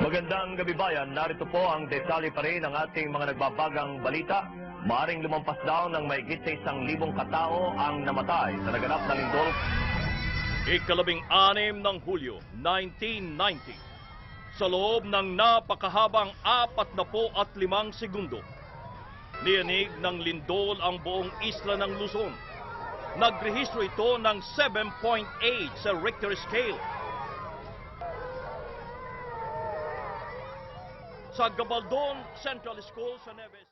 Magandang gabi bayan, narito po ang detalye pa rin ng ating mga nagbabagang balita. Maaring lumampas daw ng mahigit sa 1,000 katao ang namatay sa naganap na lindol. Ika-6 ng Hulyo, 1990. Sa loob ng napakahabang 45 segundo, niyanig ng lindol ang buong isla ng Luzon. Nagrehistro ito ng 7.8 sa Richter scale. Sa Gabaldon Central School sa Neves.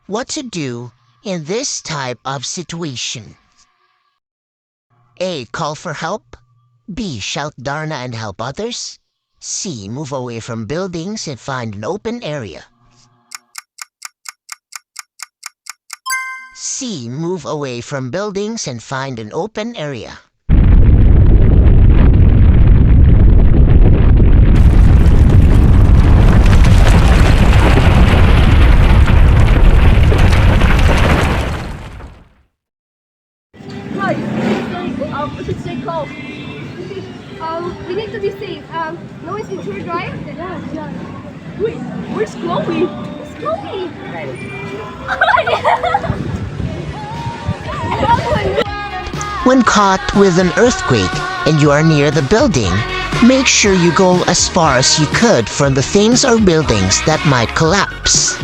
What to do in this type of situation? A. Call for help. B. Shout Darna and help others. C. Move away from buildings and find an open area. C. Move away from buildings and find an open area. Stay calm. We need to be safe. No one's injured, right? Yeah. Wait, where's Chloe? Where's Chloe? When caught with an earthquake and you are near the building, make sure you go as far as you could from the things or buildings that might collapse.